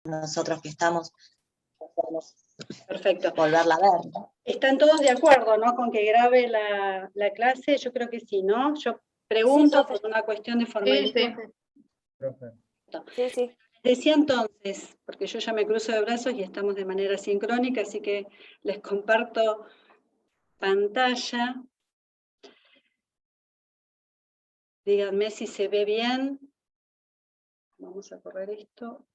nosotros que estamos, podemos Perfecto. volverla a ver, ¿no? ¿Están todos de acuerdo, no, con que grabe la clase? Yo creo que sí, ¿no? Yo pregunto por una cuestión de formalidad. Sí. Decía entonces, porque yo ya me cruzo de brazos y estamos de manera sincrónica, así que les comparto pantalla. Díganme si se ve bien. Vamos a correr esto.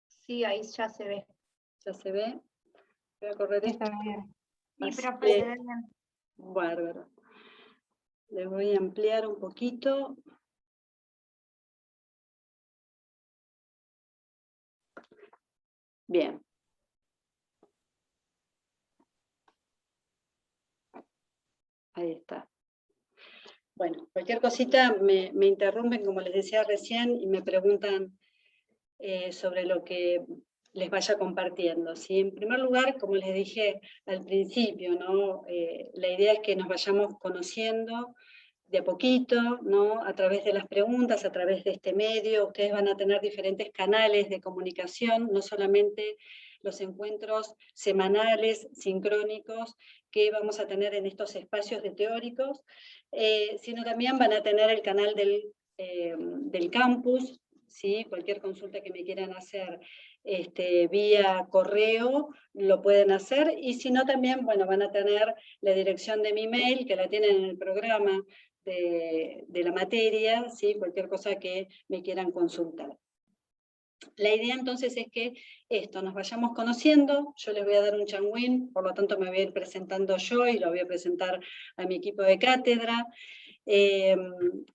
Sí, ahí ya se ve. ¿Ya se ve? Voy a correr esto. Sí, Así profe, que- se ve bien. Bárbaro. Le voy a ampliar un poquito. Bien. Ahí está. Bueno, cualquier cosita me interrumpen, como les decía recién, y me preguntan sobre lo que les vaya compartiendo. ¿Sí? En primer lugar, como les dije al principio, ¿no? La idea es que nos vayamos conociendo de a poquito, ¿no? A través de las preguntas, a través de este medio. Ustedes van a tener diferentes canales de comunicación, no solamente los encuentros semanales, sincrónicos, que vamos a tener en estos espacios de teóricos, sino también van a tener el canal del campus, ¿sí? Cualquier consulta que me quieran hacer vía correo, lo pueden hacer, y si no también, bueno, van a tener la dirección de mi mail, que la tienen en el programa de la materia, ¿sí? Cualquier cosa que me quieran consultar. La idea entonces es que nos vayamos conociendo. Yo les voy a dar un changüín, por lo tanto me voy a ir presentando yo y lo voy a presentar a mi equipo de cátedra, que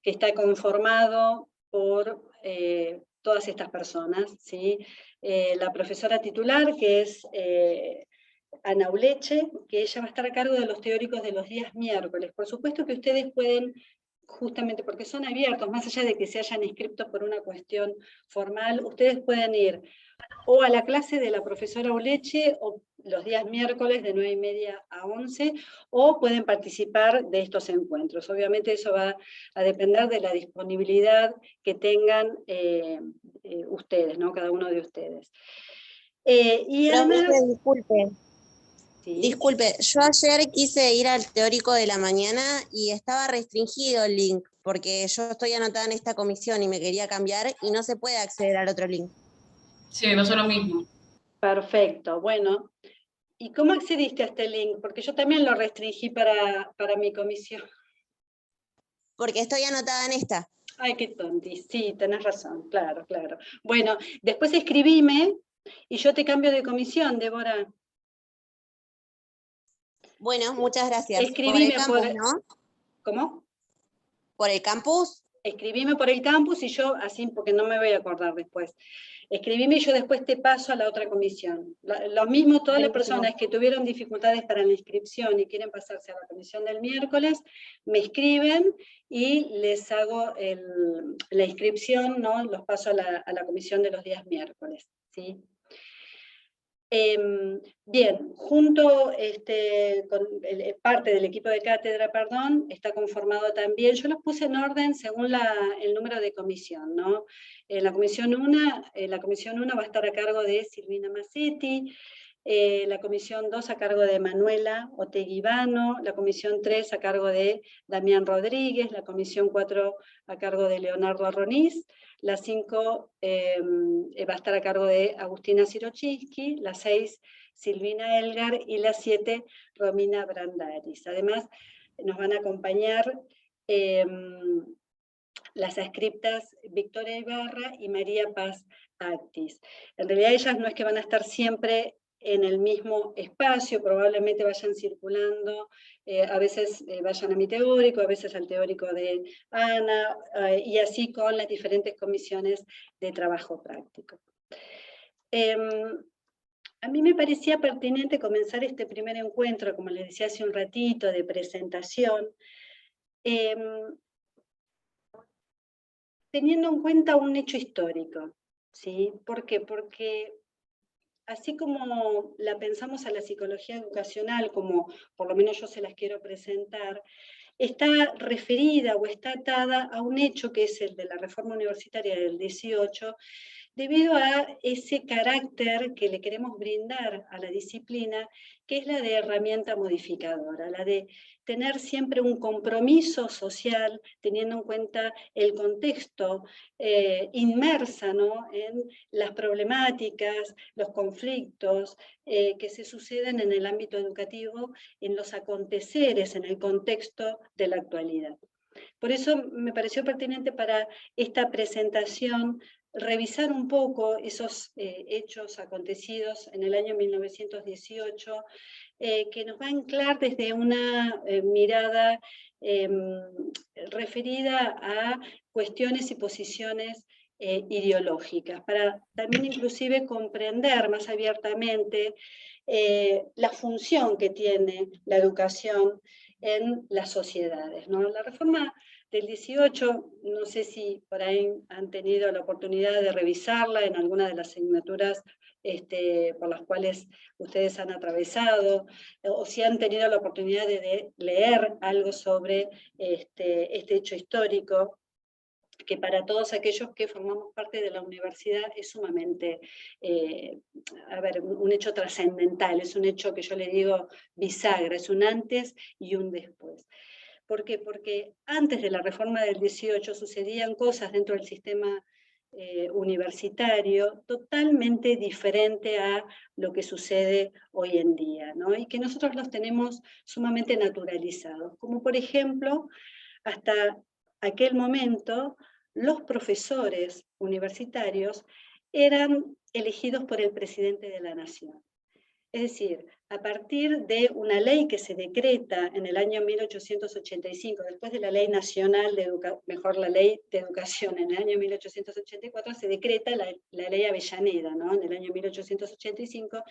está conformado por todas estas personas, ¿sí? La profesora titular, que es Ana Uleche, que ella va a estar a cargo de los teóricos de los días miércoles. Por supuesto que ustedes pueden, justamente porque son abiertos, más allá de que se hayan inscrito por una cuestión formal, ustedes pueden ir o a la clase de la profesora Uleche, o los días miércoles de 9:30 a 11, o pueden participar de estos encuentros. Obviamente eso va a depender de la disponibilidad que tengan ustedes, ¿no? Cada uno de ustedes. Y además... Profe, disculpe. ¿sí? Disculpe, yo ayer quise ir al teórico de la mañana y estaba restringido el link, porque yo estoy anotada en esta comisión y me quería cambiar y no se puede acceder al otro link. Sí, no son lo mismo. Perfecto, bueno. ¿Y cómo accediste a este link? Porque yo también lo restringí para mi comisión. Porque estoy anotada en esta. Ay, qué tonti, sí, tenés razón, claro. Bueno, después escribime y yo te cambio de comisión, Débora. Bueno, muchas gracias. Escribime por el campus, ¿no? ¿Cómo? ¿Por el campus? Escribime por el campus y yo, así, porque no me voy a acordar después. Escribime y yo después te paso a la otra comisión. Lo mismo, todas las personas que tuvieron dificultades para la inscripción y quieren pasarse a la comisión del miércoles, me escriben y les hago la inscripción, ¿no? Los paso a la comisión de los días miércoles, ¿sí? Bien, junto con parte del equipo de cátedra, está conformado también, yo los puse en orden según el número de comisión, ¿no? La comisión 1 va a estar a cargo de Silvina Massetti, la comisión 2 a cargo de Manuela Oteguibano, la comisión 3 a cargo de Damián Rodríguez, la comisión 4 a cargo de Leonardo Arroniz, la 5 va a estar a cargo de Agustina Sirochinsky, la 6 Silvina Elgar y la 7 Romina Brandaris. Además, nos van a acompañar las adscriptas Victoria Ibarra y María Paz Actis. En realidad ellas no es que van a estar siempre en el mismo espacio, probablemente vayan circulando, a veces vayan a mi teórico, a veces al teórico de Ana, y así con las diferentes comisiones de trabajo práctico. A mí me parecía pertinente comenzar este primer encuentro, como les decía hace un ratito, de presentación, teniendo en cuenta un hecho histórico, ¿sí? ¿Por qué? Porque así como la pensamos a la psicología educacional, como por lo menos yo se las quiero presentar, está referida o está atada a un hecho que es el de la reforma universitaria del 18, debido a ese carácter que le queremos brindar a la disciplina, que es la de herramienta modificadora, la de tener siempre un compromiso social, teniendo en cuenta el contexto inmersa, ¿no?, en las problemáticas, los conflictos que se suceden en el ámbito educativo, en los aconteceres, en el contexto de la actualidad. Por eso me pareció pertinente para esta presentación revisar un poco esos hechos acontecidos en el año 1918, que nos va a anclar desde una mirada referida a cuestiones y posiciones ideológicas, para también inclusive comprender más abiertamente la función que tiene la educación en las sociedades, ¿no? La reforma del 18, no sé si por ahí han tenido la oportunidad de revisarla en alguna de las asignaturas por las cuales ustedes han atravesado, o si han tenido la oportunidad de leer algo sobre este hecho histórico, que para todos aquellos que formamos parte de la universidad es sumamente, un hecho trascendental, es un hecho que yo le digo bisagra, es un antes y un después. ¿Por qué? Porque antes de la reforma del 18 sucedían cosas dentro del sistema universitario totalmente diferente a lo que sucede hoy en día, ¿no? Y que nosotros los tenemos sumamente naturalizados, como por ejemplo, hasta aquel momento, los profesores universitarios eran elegidos por el presidente de la Nación. Es decir, a partir de una ley que se decreta en el año 1885, después de la Ley Nacional de la Ley de Educación, en el año 1884 se decreta la Ley Avellaneda, ¿no?, en el año 1885,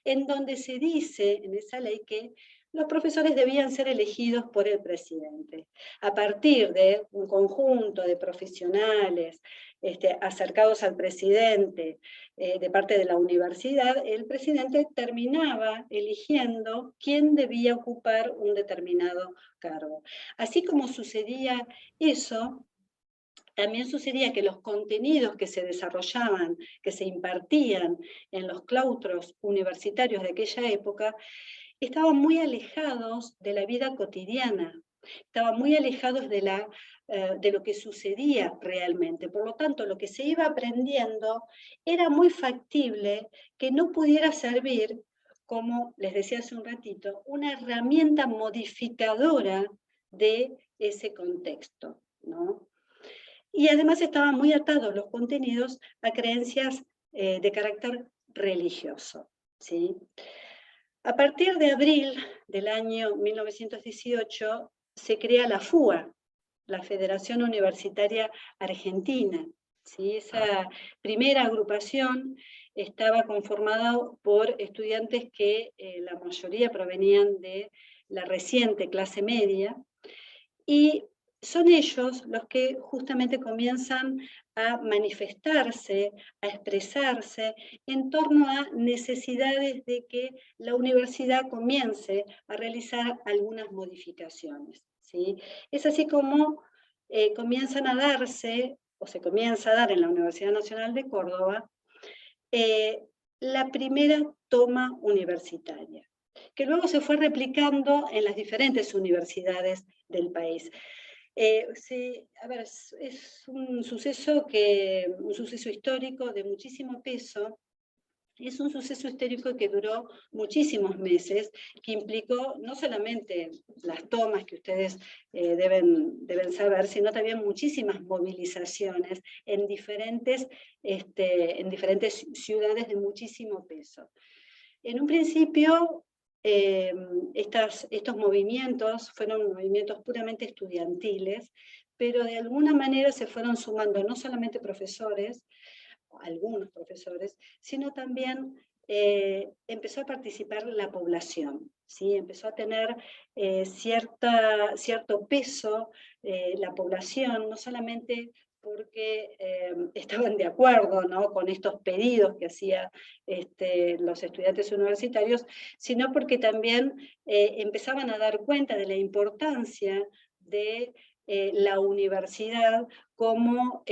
en donde se dice en esa ley que los profesores debían ser elegidos por el presidente. A partir de un conjunto de profesionales acercados al presidente de parte de la universidad, el presidente terminaba eligiendo quién debía ocupar un determinado cargo. Así como sucedía eso, también sucedía que los contenidos que se desarrollaban, que se impartían en los claustros universitarios de aquella época, estaban muy alejados de la vida cotidiana, estaban muy alejados de lo que sucedía realmente. Por lo tanto, lo que se iba aprendiendo era muy factible que no pudiera servir, como les decía hace un ratito, una herramienta modificadora de ese contexto, ¿no? Y además estaban muy atados los contenidos a creencias de carácter religioso, ¿sí? A partir de abril del año 1918 se crea la FUA, la Federación Universitaria Argentina, ¿sí? Esa primera agrupación estaba conformada por estudiantes que la mayoría provenían de la reciente clase media, y son ellos los que justamente comienzan a manifestarse, a expresarse en torno a necesidades de que la universidad comience a realizar algunas modificaciones, ¿sí? Es así como comienzan a darse, o se comienza a dar en la Universidad Nacional de Córdoba, la primera toma universitaria, que luego se fue replicando en las diferentes universidades del país. Es un suceso histórico de muchísimo peso, es un suceso histórico que duró muchísimos meses, que implicó no solamente las tomas que ustedes deben saber, sino también muchísimas movilizaciones en diferentes ciudades de muchísimo peso. En un principio, estos movimientos fueron movimientos puramente estudiantiles, pero de alguna manera se fueron sumando no solamente profesores, algunos profesores, sino también empezó a participar la población, ¿sí? Empezó a tener cierto peso la población, no solamente porque estaban de acuerdo, ¿no?, con estos pedidos que hacían los estudiantes universitarios, sino porque también empezaban a dar cuenta de la importancia de la universidad como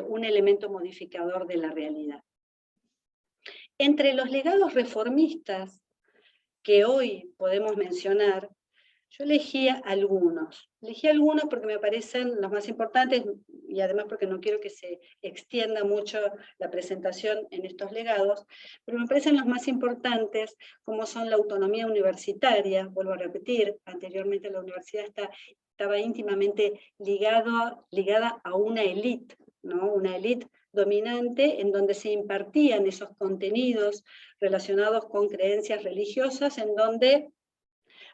un elemento modificador de la realidad. Entre los legados reformistas que hoy podemos mencionar, yo elegí algunos. Elegí algunos porque me parecen los más importantes y además porque no quiero que se extienda mucho la presentación en estos legados, pero me parecen los más importantes, como son la autonomía universitaria. Vuelvo a repetir, anteriormente la universidad estaba íntimamente ligada a una élite, ¿no? Una élite dominante en donde se impartían esos contenidos relacionados con creencias religiosas, en donde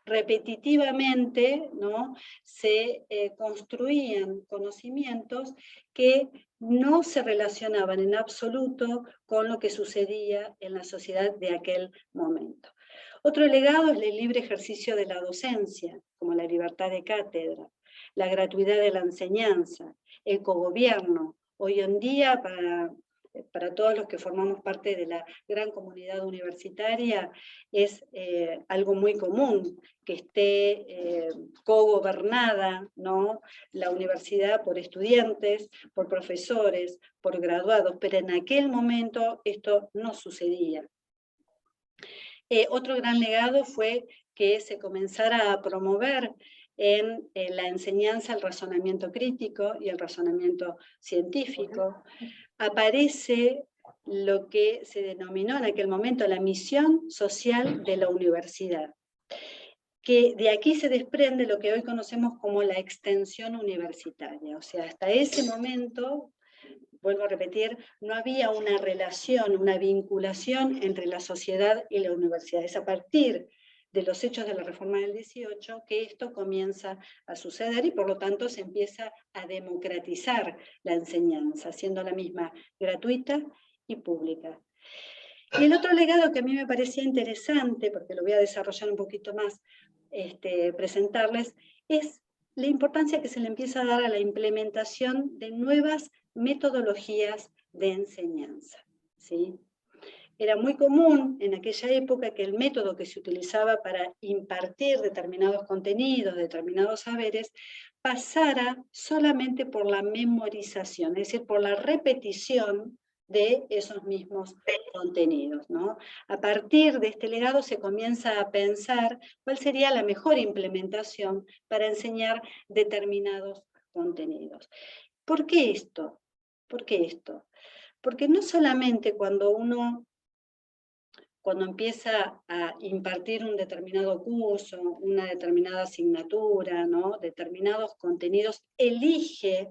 repetitivamente, ¿no?, se construían conocimientos que no se relacionaban en absoluto con lo que sucedía en la sociedad de aquel momento. Otro legado es el libre ejercicio de la docencia, como la libertad de cátedra, la gratuidad de la enseñanza, el cogobierno. Hoy en día, para todos los que formamos parte de la gran comunidad universitaria, es algo muy común que esté cogobernada, ¿no?, la universidad por estudiantes, por profesores, por graduados, pero en aquel momento esto no sucedía. Otro gran legado fue que se comenzara a promover en la enseñanza el razonamiento crítico y el razonamiento científico. Aparece lo que se denominó en aquel momento la misión social de la universidad, que de aquí se desprende lo que hoy conocemos como la extensión universitaria. O sea, hasta ese momento, vuelvo a repetir, no había una relación, una vinculación entre la sociedad y la universidad. Es a partir de los hechos de la Reforma del 18 que esto comienza a suceder y por lo tanto se empieza a democratizar la enseñanza, siendo la misma gratuita y pública. Y el otro legado que a mí me parecía interesante, porque lo voy a desarrollar un poquito más, presentarles, es la importancia que se le empieza a dar a la implementación de nuevas metodologías de enseñanza, ¿sí? Era muy común en aquella época que el método que se utilizaba para impartir determinados contenidos, determinados saberes, pasara solamente por la memorización, es decir, por la repetición de esos mismos contenidos, ¿no? A partir de este legado se comienza a pensar cuál sería la mejor implementación para enseñar determinados contenidos. ¿Por qué esto? ¿Por qué esto? Porque no solamente cuando empieza a impartir un determinado curso, una determinada asignatura, ¿no?, determinados contenidos, elige,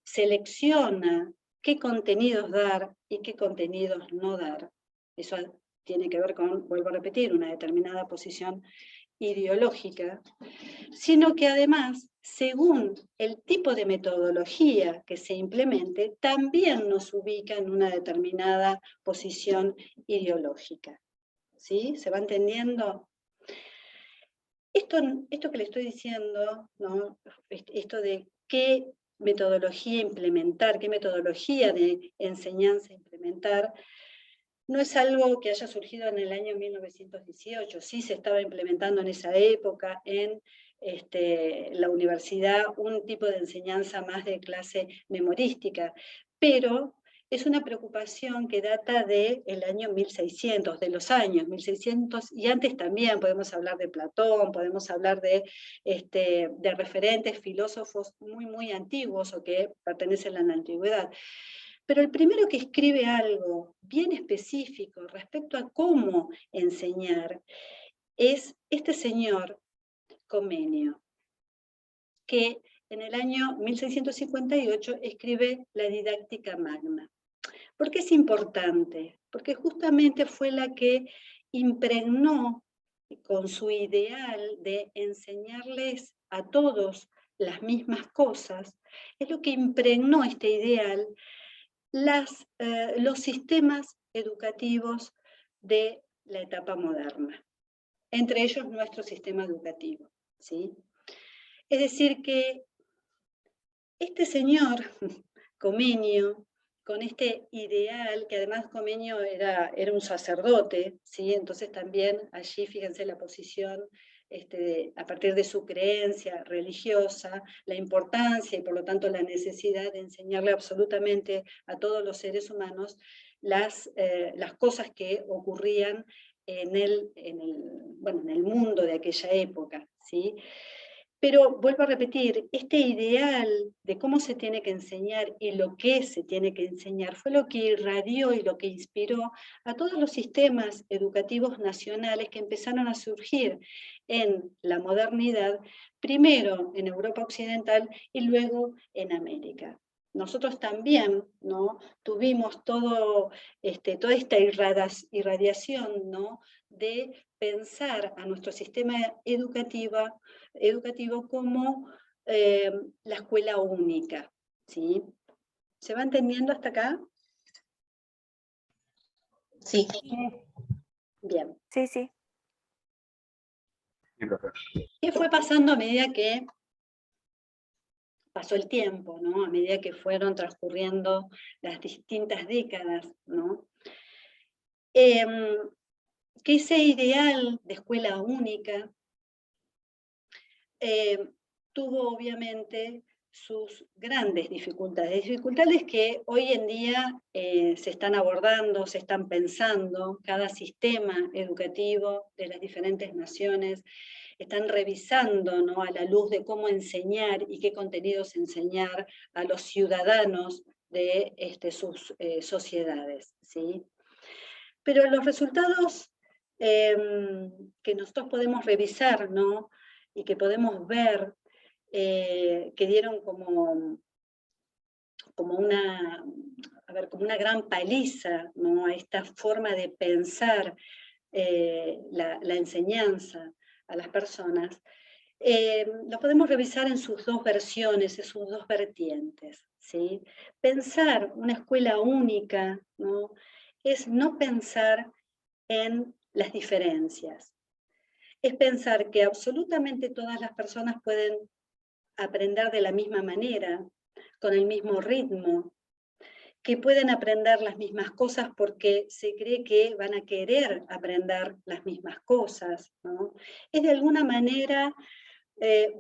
selecciona qué contenidos dar y qué contenidos no dar. Eso tiene que ver con, vuelvo a repetir, una determinada posición ideológica, sino que además, según el tipo de metodología que se implemente, también nos ubica en una determinada posición ideológica. ¿Sí? ¿Se va entendiendo? Esto que le estoy diciendo, ¿no?, esto de qué metodología implementar, qué metodología de enseñanza implementar, no es algo que haya surgido en el año 1918, sí se estaba implementando en esa época en la universidad un tipo de enseñanza más de clase memorística, pero es una preocupación que data del año 1600, de los años 1600, y antes también podemos hablar de Platón, podemos hablar de referentes filósofos muy, muy antiguos o que pertenecen a la antigüedad. Pero el primero que escribe algo bien específico respecto a cómo enseñar es este señor Comenio, que en el año 1658 escribe la Didáctica Magna. ¿Por qué es importante? Porque justamente fue la que impregnó con su ideal de enseñarles a todos las mismas cosas, es lo que impregnó este ideal los sistemas educativos de la etapa moderna, entre ellos nuestro sistema educativo, ¿sí? Es decir que este señor, Comenio, con este ideal, que además Comenio era un sacerdote, ¿sí? Entonces también allí, fíjense la posición a partir de su creencia religiosa, la importancia y por lo tanto la necesidad de enseñarle absolutamente a todos los seres humanos las cosas que ocurrían en el mundo de aquella época, ¿sí? Pero vuelvo a repetir, este ideal de cómo se tiene que enseñar y lo que se tiene que enseñar fue lo que irradió y lo que inspiró a todos los sistemas educativos nacionales que empezaron a surgir en la modernidad, primero en Europa Occidental y luego en América. Nosotros también, ¿no?, tuvimos toda esta irradiación, ¿no?, de pensar a nuestro sistema educativo como la escuela única, ¿sí? ¿Se va entendiendo hasta acá? Sí. Bien. Sí, sí. ¿Qué fue pasando a medida que pasó el tiempo, ¿no? A medida que fueron transcurriendo las distintas décadas, ¿no? Que ese ideal de escuela única tuvo obviamente sus grandes dificultades que hoy en día se están abordando, se están pensando, cada sistema educativo de las diferentes naciones están revisando, ¿no?, a la luz de cómo enseñar y qué contenidos enseñar a los ciudadanos de sus sociedades, ¿sí? Pero los resultados que nosotros podemos revisar, ¿no?, y que podemos ver, que dieron como una gran paliza, ¿no?, a esta forma de pensar la enseñanza a las personas, lo podemos revisar en sus dos versiones, en sus dos vertientes, ¿sí? Pensar una escuela única, ¿no?, es no pensar en las diferencias. Es pensar que absolutamente todas las personas pueden aprender de la misma manera, con el mismo ritmo, que pueden aprender las mismas cosas porque se cree que van a querer aprender las mismas cosas, ¿no? Es de alguna manera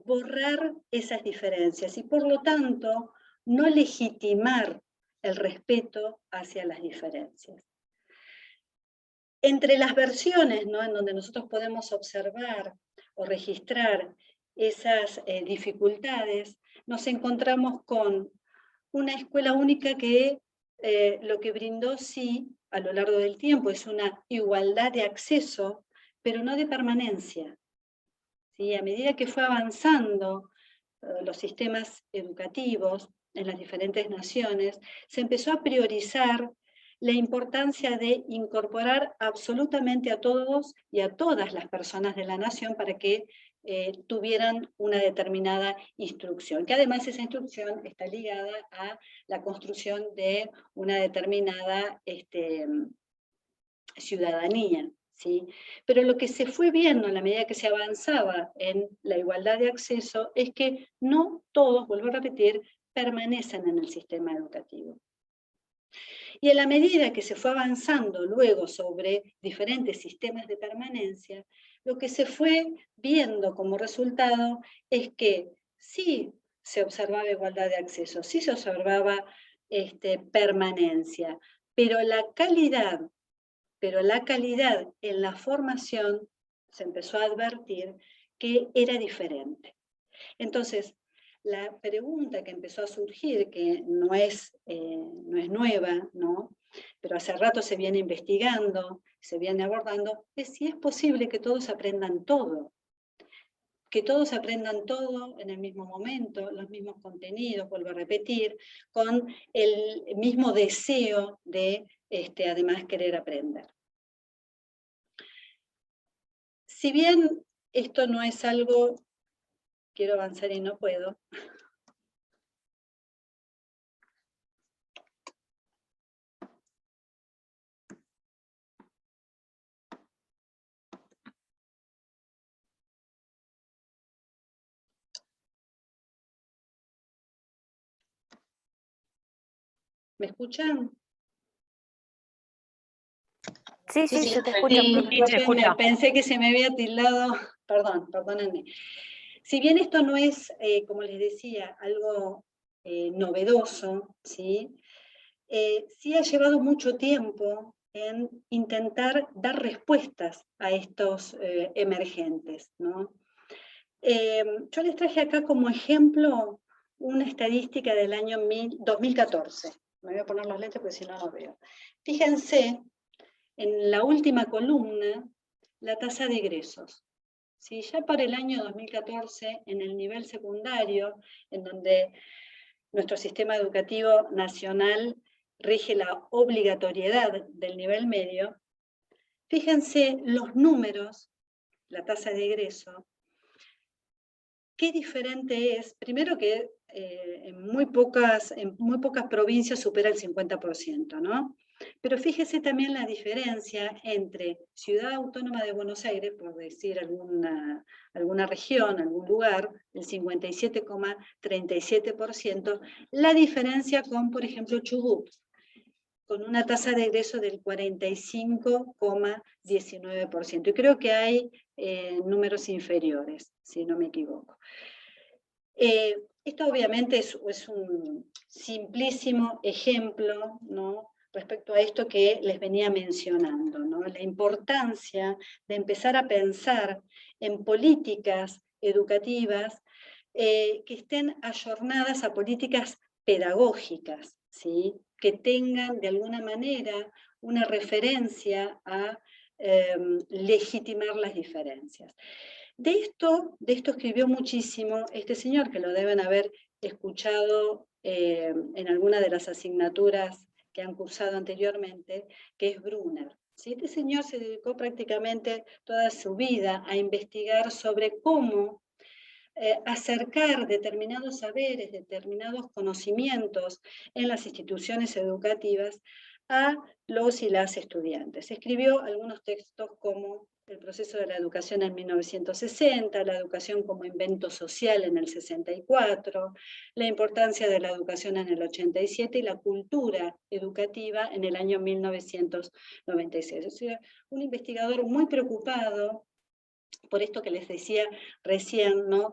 borrar esas diferencias y por lo tanto no legitimar el respeto hacia las diferencias. Entre las versiones, ¿no?, en donde nosotros podemos observar o registrar esas dificultades, nos encontramos con una escuela única que lo que brindó, sí, a lo largo del tiempo, es una igualdad de acceso, pero no de permanencia, ¿sí? A medida que fue avanzando los sistemas educativos en las diferentes naciones, se empezó a priorizar la importancia de incorporar absolutamente a todos y a todas las personas de la nación para que tuvieran una determinada instrucción, que además esa instrucción está ligada a la construcción de una determinada ciudadanía, ¿sí? Pero lo que se fue viendo a la medida que se avanzaba en la igualdad de acceso es que no todos, vuelvo a repetir, permanecen en el sistema educativo. Y en la medida que se fue avanzando luego sobre diferentes sistemas de permanencia, lo que se fue viendo como resultado es que sí se observaba igualdad de acceso, sí se observaba permanencia, pero la calidad en la formación se empezó a advertir que era diferente. Entonces, la pregunta que empezó a surgir, que no es nueva, ¿no?, pero hace rato se viene investigando, se viene abordando, es si es posible que todos aprendan todo. Que todos aprendan todo en el mismo momento, los mismos contenidos, vuelvo a repetir, con el mismo deseo de, además, querer aprender. Si bien esto no es algo, quiero avanzar y no puedo, ¿me escuchan? Sí, Sí, sí, sí. se te escucha. Sí, profe. se escucha. Pensé que se me había tildado perdónenme. Si bien esto no es, como les decía, algo novedoso, ¿sí? Sí ha llevado mucho tiempo en intentar dar respuestas a estos emergentes, ¿no? Yo les traje acá como ejemplo una estadística del año 2014. Me voy a poner los lentes porque si no, no veo. Fíjense, en la última columna, la tasa de egresos. ¿Sí? Ya para el año 2014, en el nivel secundario, en donde nuestro sistema educativo nacional rige la obligatoriedad del nivel medio, fíjense los números, la tasa de egreso, qué diferente es, primero que en muy pocas provincias supera el 50%, ¿no? Pero fíjese también la diferencia entre Ciudad Autónoma de Buenos Aires, por decir alguna región, algún lugar, el 57,37%, la diferencia con, por ejemplo, Chubut, con una tasa de egreso del 45,19%. Y creo que hay números inferiores, si no me equivoco. Esto obviamente es un simplísimo ejemplo, ¿no?, respecto a esto que les venía mencionando, ¿no?, la importancia de empezar a pensar en políticas educativas que estén ayornadas a políticas pedagógicas, ¿sí?, que tengan de alguna manera una referencia a legitimar las diferencias. De esto escribió muchísimo este señor, que lo deben haber escuchado en alguna de las asignaturas que han cursado anteriormente, que es Brunner. ¿Sí? Este señor se dedicó prácticamente toda su vida a investigar sobre cómo acercar determinados saberes, determinados conocimientos en las instituciones educativas a los y las estudiantes. Escribió algunos textos como El proceso de la educación en 1960, la educación como invento social en el 64, la importancia de la educación en el 87 y la cultura educativa en el año 1996. Es decir, un investigador muy preocupado por esto que les decía recién, ¿no?,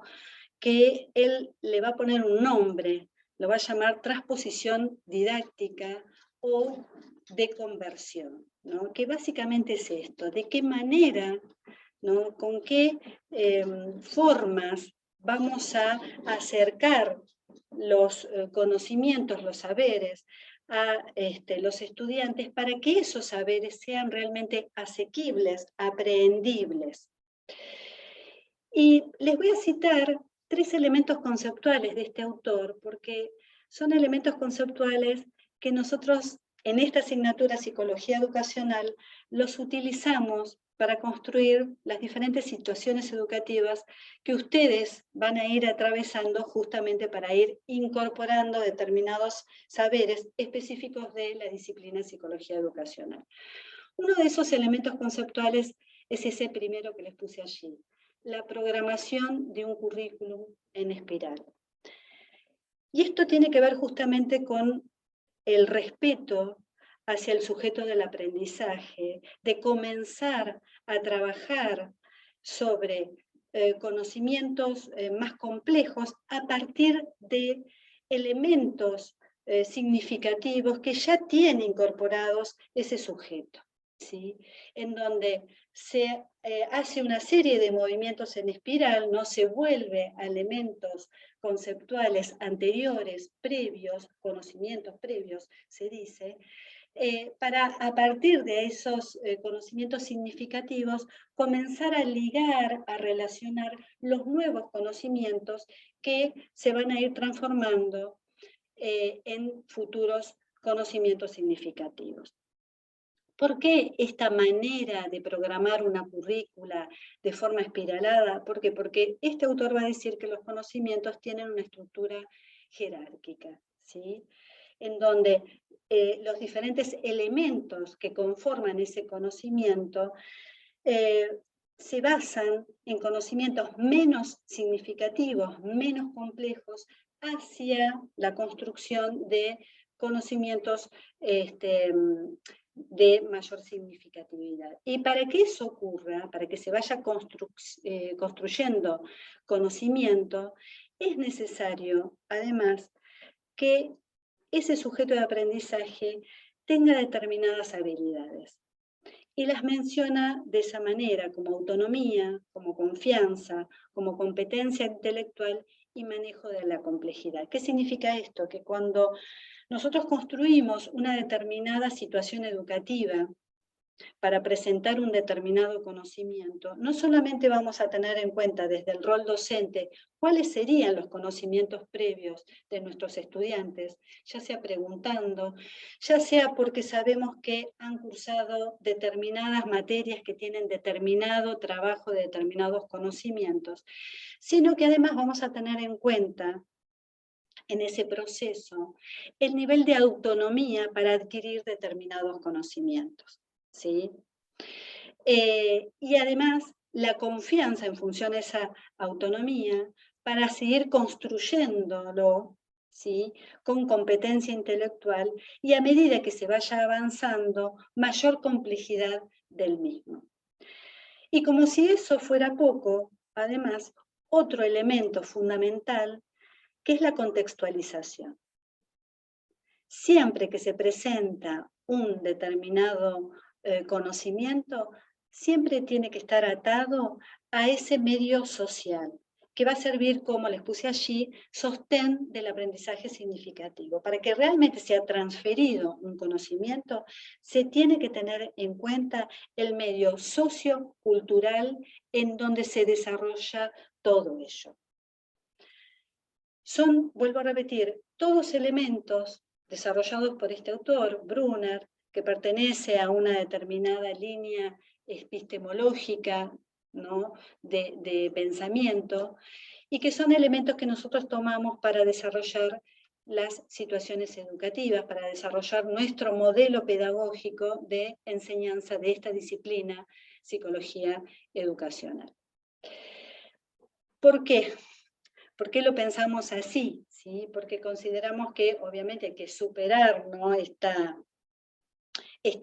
que él le va a poner un nombre, lo va a llamar transposición didáctica o de conversión, ¿no?, que básicamente es esto, de qué manera, ¿no?, con qué formas vamos a acercar los conocimientos, los saberes a los estudiantes para que esos saberes sean realmente asequibles, aprehendibles. Y les voy a citar 3 elementos conceptuales de este autor, porque son elementos conceptuales que nosotros en esta asignatura Psicología Educacional los utilizamos para construir las diferentes situaciones educativas que ustedes van a ir atravesando justamente para ir incorporando determinados saberes específicos de la disciplina Psicología Educacional. Uno de esos elementos conceptuales es ese primero que les puse allí, la programación de un currículum en espiral. Y esto tiene que ver justamente con el respeto hacia el sujeto del aprendizaje, de comenzar a trabajar sobre conocimientos más complejos a partir de elementos significativos que ya tiene incorporados ese sujeto, ¿sí?, en donde se hace una serie de movimientos en espiral, no se vuelve a elementos conceptuales anteriores, previos, conocimientos previos, se dice, para a partir de esos conocimientos significativos comenzar a ligar, a relacionar los nuevos conocimientos que se van a ir transformando en futuros conocimientos significativos. ¿Por qué esta manera de programar una currícula de forma espiralada? ¿Por qué? Porque este autor va a decir que los conocimientos tienen una estructura jerárquica, ¿sí?, en donde los diferentes elementos que conforman ese conocimiento se basan en conocimientos menos significativos, menos complejos, hacia la construcción de conocimientos de mayor significatividad. Y para que eso ocurra, para que se vaya construyendo conocimiento, es necesario, además, que ese sujeto de aprendizaje tenga determinadas habilidades. Y las menciona de esa manera, como autonomía, como confianza, como competencia intelectual y manejo de la complejidad. ¿Qué significa esto? Que cuando nosotros construimos una determinada situación educativa para presentar un determinado conocimiento, no solamente vamos a tener en cuenta desde el rol docente cuáles serían los conocimientos previos de nuestros estudiantes, ya sea preguntando, ya sea porque sabemos que han cursado determinadas materias que tienen determinado trabajo de determinados conocimientos, sino que además vamos a tener en cuenta en ese proceso el nivel de autonomía para adquirir determinados conocimientos, ¿sí? Y además la confianza en función de esa autonomía para seguir construyéndolo, ¿sí? Con competencia intelectual y a medida que se vaya avanzando, mayor complejidad del mismo. Y como si eso fuera poco, además, otro elemento fundamental que es la contextualización. Siempre que se presenta un determinado conocimiento, siempre tiene que estar atado a ese medio social, que va a servir, como les puse allí, sostén del aprendizaje significativo. Para que realmente sea transferido un conocimiento, se tiene que tener en cuenta el medio sociocultural en donde se desarrolla todo ello. Son, vuelvo a repetir, todos elementos desarrollados por este autor, Brunner, que pertenece a una determinada línea epistemológica, ¿no? de pensamiento, y que son elementos que nosotros tomamos para desarrollar las situaciones educativas, para desarrollar nuestro modelo pedagógico de enseñanza de esta disciplina, psicología educacional. ¿Por qué? ¿Por qué lo pensamos así? ¿Sí? Porque consideramos que obviamente hay que superar, ¿no? este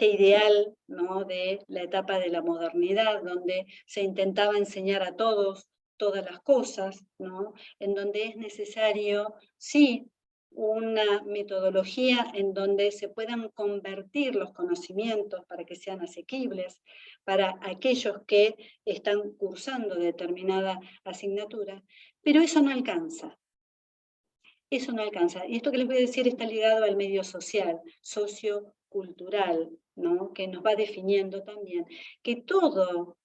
ideal, ¿no? de la etapa de la modernidad, donde se intentaba enseñar a todos todas las cosas, ¿no? En donde es necesario, sí, una metodología en donde se puedan convertir los conocimientos para que sean asequibles para aquellos que están cursando determinada asignatura, pero eso no alcanza. Eso no alcanza. Y esto que les voy a decir está ligado al medio social, sociocultural, ¿no? Que nos va definiendo también, que todo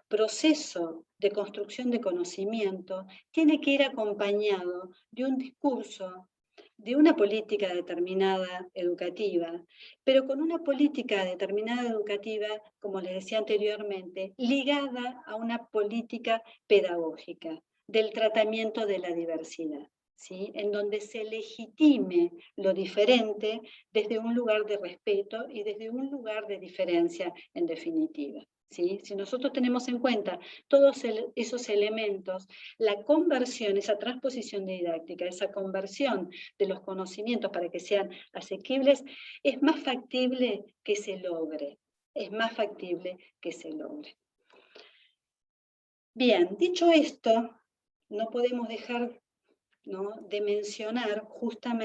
proceso de construcción de conocimiento tiene que ir acompañado de un discurso, de una política determinada educativa, pero con una política determinada educativa, como les decía anteriormente, ligada a una política pedagógica del tratamiento de la diversidad, ¿sí? En donde se legitime lo diferente desde un lugar de respeto y desde un lugar de diferencia en definitiva. ¿Sí? Si nosotros tenemos en cuenta todos esos elementos, la conversión, esa transposición didáctica, esa conversión de los conocimientos para que sean asequibles, es más factible que se logre. Es más factible que se logre. Bien, dicho esto, no podemos dejar, ¿no? de mencionar justamente